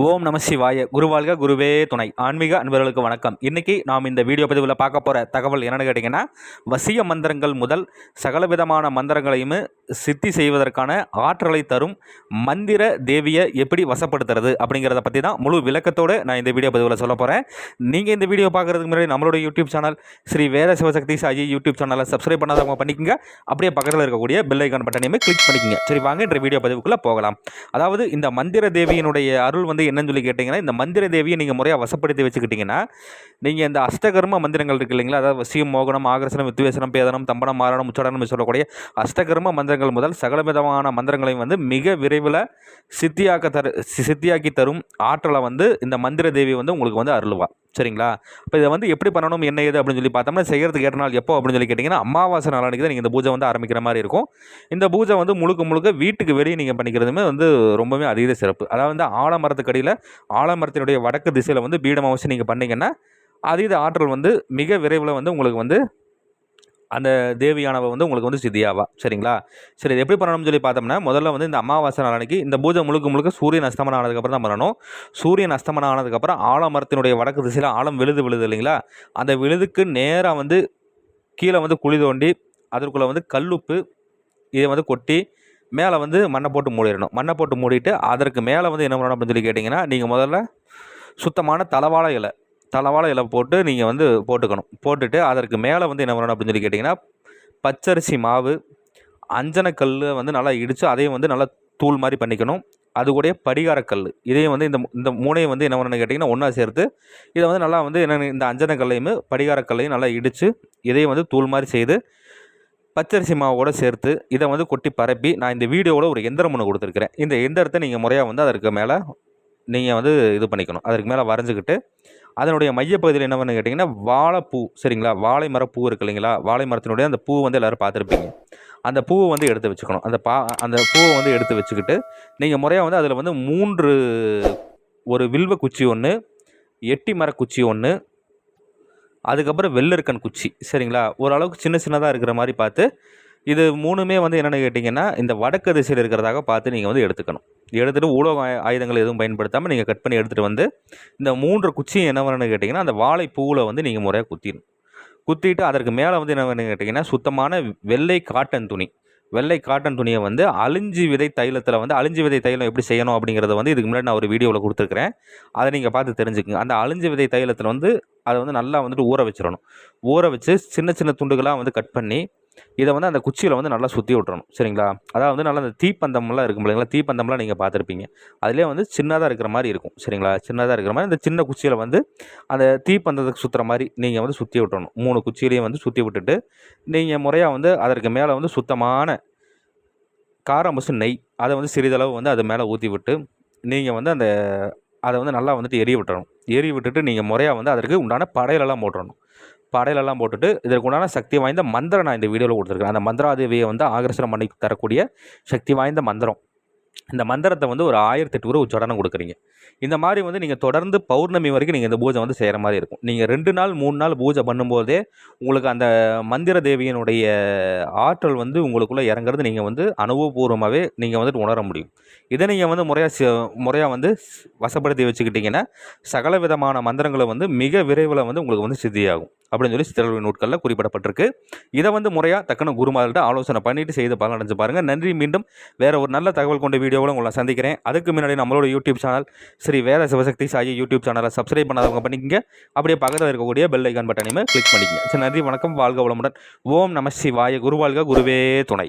ஓம் நம சிவாய. குருவாழ்க குருவே துணை. ஆன்மீக அன்பர்களுக்கு வணக்கம். இன்றைக்கி நாம் இந்த வீடியோ பதிவில் பார்க்க போகிற தகவல் என்னென்னு கேட்டிங்கன்னா, வசிய மந்திரங்கள் முதல் சகலவிதமான மந்திரங்களையும் சித்தி செய்வதற்கான ஆற்றலை தரும் மந்திர தேவியை எப்படி வசப்படுத்துறது அப்படிங்கிறத பற்றி தான் முழு விளக்கத்தோடு நான் இந்த வீடியோ பதிவில் சொல்ல போகிறேன். நீங்கள் இந்த வீடியோ பார்க்குறதுக்கு முன்னாடி நம்மளோட யூடியூப் சேனல் ஸ்ரீ வேத சிவசக்தி சாயி யூடியூப் சேனலை சப்ஸ்கிரைப் பண்ணாதவங்க பண்ணிக்கோங்க. அப்படியே பக்கத்தில் இருக்கக்கூடிய பெல் ஐக்கான் பட்டனையுமே கிளிக் பண்ணிக்கோங்க. சரி, வாங்க இன்ற வீடியோ பதிவுக்குள்ளே போகலாம். அதாவது இந்த மந்திர தேவியினுடைய அருள் என்னன்னு சொல்லி கேட்டிங்கன்னா, இந்த மந்திர தேவியை நீங்கள் முறையாக வசப்படுத்தி வச்சுக்கிட்டிங்கன்னா, நீங்கள் இந்த அஷ்டகர்ம மந்திரங்கள் இருக்குது இல்லைங்களா, அதாவது வசியம், மோகனம், ஆகர்ஷனம், வித்வேசனம், பேதனம், தம்பனம், மாரணம், உச்சடனம் சொல்லக்கூடிய அஷ்டகர்ம மந்திரங்கள் முதல் சகலவிதமான மந்திரங்களையும் மிக விரைவில் சித்தியாக்கி தரும் ஆற்றலை இந்த மந்திர தேவி உங்களுக்கு அருள்வா. சரிங்களா? இப்போ இதை எப்படி பண்ணணும், என்ன ஏது அப்படின்னு சொல்லி பார்த்தோம்னா, செய்கிறதுக்கு ஏற்ற நாள் எப்போ அப்படின்னு சொல்லி கேட்டிங்கன்னா, அமாவாசை நாளைக்கு தான் நீங்கள் இந்த பூஜை ஆரம்பிக்கிற மாதிரி இருக்கும். இந்த பூஜை முழுக்க வீட்டுக்கு வெளியே நீங்கள் பண்ணிக்கிறதுமே ரொம்பவே அதீத சிறப்பு. அதாவது ஆலமரத்துக்கடியில் ஆலமரத்தினுடைய வடக்கு திசையில் பீடம் வச்சு நீங்கள் பண்ணிங்கன்னா அதீத ஆற்றல் மிக விரைவில் உங்களுக்கு அந்த தேவியானவை உங்களுக்கு சித்தியாவா. சரிங்களா? சரி, இது எப்படி பண்ணணும்னு சொல்லி பார்த்தோம்னா, முதல்ல இந்த அமாவாசை நாளைக்கு இந்த பூஜை முழுக்க சூரியன் அஸ்தமனம் ஆனதுக்கப்புறம் தான் பண்ணணும். சூரியன் அஸ்தமனம் ஆனதுக்கப்புறம் ஆலமரத்தினுடைய வடக்கு திசையில் ஆழம் விழுது இல்லைங்களா, அந்த விழுதுக்கு நேராக கீழே குழி தோண்டி அதற்குள்ளே கல்லுப்பு இதை கொட்டி மேலே மண்ணை போட்டு மூடிடணும். மண்ணை போட்டு மூடிட்டு அதற்கு மேலே என்ன பண்ணணும் அப்படின்னு சொல்லி கேட்டிங்கன்னா, நீங்கள் முதல்ல சுத்தமான தலவாழை இலை போட்டு நீங்கள் போட்டுக்கணும். போட்டுட்டு அதற்கு மேலே என்ன பண்ணணும் அப்படின்னு சொல்லி கேட்டிங்கன்னா, பச்சரிசி மாவு, அஞ்சனக்கல் நல்லா இடித்து அதையும் நல்லா தூள் மாதிரி பண்ணிக்கணும். அது கூட படிகாரக்கல் இதையும் இந்த மூணையும் என்ன பண்ணணும்னு கேட்டிங்கன்னா ஒன்றா சேர்த்து இதை நல்லா என்ன இந்த அஞ்சனக்கல்லையும் படிகாரக்கல்லையும் நல்லா இடித்து இதையும் தூள் மாதிரி செய்து பச்சரிசி மாவோடு சேர்த்து இதை கொட்டி பரப்பி நான் இந்த வீடியோவில் ஒரு எந்திரம் ஒன்று கொடுத்துருக்குறேன். இந்த எந்திரத்தை நீங்கள் முறையாக அதற்கு மேலே நீங்கள் இது பண்ணிக்கணும். அதற்கு மேலே வரைஞ்சிக்கிட்டு அதனுடைய மையப்பகுதியில் என்ன பண்ணு கேட்டிங்கன்னா, வாழைப்பூ. சரிங்களா? வாழை மரப்பூ இருக்குது இல்லைங்களா, வாழை மரத்தினுடைய அந்த பூ எல்லோரும் பார்த்துருப்பீங்க. அந்த பூவை எடுத்து வச்சுக்கணும். அந்த பூவை எடுத்து வச்சுக்கிட்டு நீங்கள் முறையாக அதில் 3 ஒரு வில்வ குச்சி ஒன்று, எட்டி மர குச்சி ஒன்று, அதுக்கப்புறம் வெள்ளருக்கன் குச்சி. சரிங்களா? ஓரளவுக்கு சின்னதாக இருக்கிற மாதிரி பார்த்து இது 3மே என்னென்னு கேட்டிங்கன்னா, இந்த வடக்கு திசையில் இருக்கிறதாக பார்த்து நீங்கள் எடுத்துக்கணும். எடுத்துகிட்டு உலோக ஆயுதங்கள் எதுவும் பயன்படுத்தாமல் நீங்கள் கட் பண்ணி எடுத்துகிட்டு இந்த 3 குச்சியும் என்ன வேணும்னு கேட்டிங்கன்னா, அந்த வாழை பூவில் நீங்கள் முறையாக குத்திடணும். குத்திட்டு அதற்கு மேலே என்ன வேணும்னு கேட்டிங்கன்னா, சுத்தமான வெள்ளை காட்டன் துணியை அழிஞ்சி விதை தைலத்தில் அழிஞ்சி விதை தைலம் எப்படி செய்யணும் அப்படிங்கிறத இதுக்கு முன்னாடி நான் ஒரு வீடியோவில் கொடுத்துருக்குறேன். அதை நீங்கள் பார்த்து தெரிஞ்சுக்குங்க. அந்த அழிஞ்சி விதை தைலத்தில் அதை நல்லா ஊற வச்சிடணும். ஊற வச்சு சின்ன துண்டுகளாக கட் பண்ணி இதை அந்த குச்சியில் நல்லா சுற்றி விட்டுறணும். சரிங்களா? அதாவது நல்லா அந்த தீப்பந்தம்லாம் இருக்கும் இல்லைங்களா, தீப்பந்தம்லாம் நீங்கள் பார்த்துருப்பீங்க. அதிலே சின்னதாக இருக்கிற மாதிரி இருக்கும். சரிங்களா? சின்னதாக இருக்கிற மாதிரி இந்த சின்ன குச்சியில் அந்த தீப்பந்தத்துக்கு சுற்றுற மாதிரி நீங்கள் சுற்றி விட்டுறணும். 3 குச்சியிலையும் சுற்றி விட்டுட்டு நீங்கள் முறையாக அதற்கு மேலே சுத்தமான காரமசு நெய் அதை சிறிதளவு அது மேலே ஊற்றி விட்டு நீங்கள் அந்த அதை நல்லா எரிய விட்டுறணும். எரிய விட்டுட்டு நீங்கள் முறையாக அதற்கு உண்டான படையிலெல்லாம் போட்டுறணும். படையிலெல்லாம் போட்டுட்டு இதற்கு உண்டான சக்தி வாய்ந்த மந்திரம் நான் இந்த வீடியோவில் கொடுத்துருக்கேன். அந்த மந்திராதேவியை ஆகர்ஷணம் பண்ணி தரக்கூடிய சக்தி வாய்ந்த மந்திரம். இந்த மந்திரத்தை ஒரு 1008 உரு உச்சடனம் கொடுக்குறீங்க. இந்த மாதிரி நீங்கள் தொடர்ந்து பௌர்ணமி வரைக்கும் நீங்கள் இந்த பூஜை செய்கிற மாதிரி இருக்கும். நீங்கள் 2 நாள் 3 நாள் பூஜை பண்ணும்போதே உங்களுக்கு அந்த மந்திர தேவியினுடைய ஆற்றல் உங்களுக்குள்ளே இறங்குறது நீங்கள் அனுபவபூர்வமாகவே நீங்கள் உணர முடியும். இதை நீங்கள் முறையாக வசப்படுத்தி வச்சுக்கிட்டிங்கன்னா சகல விதமான மந்திரங்களை மிக விரைவில் உங்களுக்கு சித்தியாகும் அப்படின்னு சொல்லி சித்தர்கள் நூட்களில் குறிப்பிடப்பட்டிருக்கு. இதை முறையாக தக்கன குருமார்கள்ட்ட ஆலோசனை பண்ணிவிட்டு செய்து பலன் அடைஞ்சு பாருங்கள். நன்றி. மீண்டும் வேறு ஒரு நல்ல தகவல் கொண்ட வீடியோவில் உங்களை சந்திக்கிறேன். அதுக்கு முன்னாடி நம்மளோட யூடியூப் சேனல் ஸ்ரீ வேத சிவசக்தி சாயி யூடியூப் சேனலை சப்ஸ்கிரைப் பண்ணாதவங்க பண்ணிக்கங்க. அப்படியே பக்கத்தில் இருக்கக்கூடிய பெல் ஐக்கான் பட்டனையுமே கிளிக் பண்ணிக்கங்க. சரி, நன்றி, வணக்கம், வாழ்க வளமுடன். ஓம் நம சிவாய. குருவாழ்க குருவே துணை.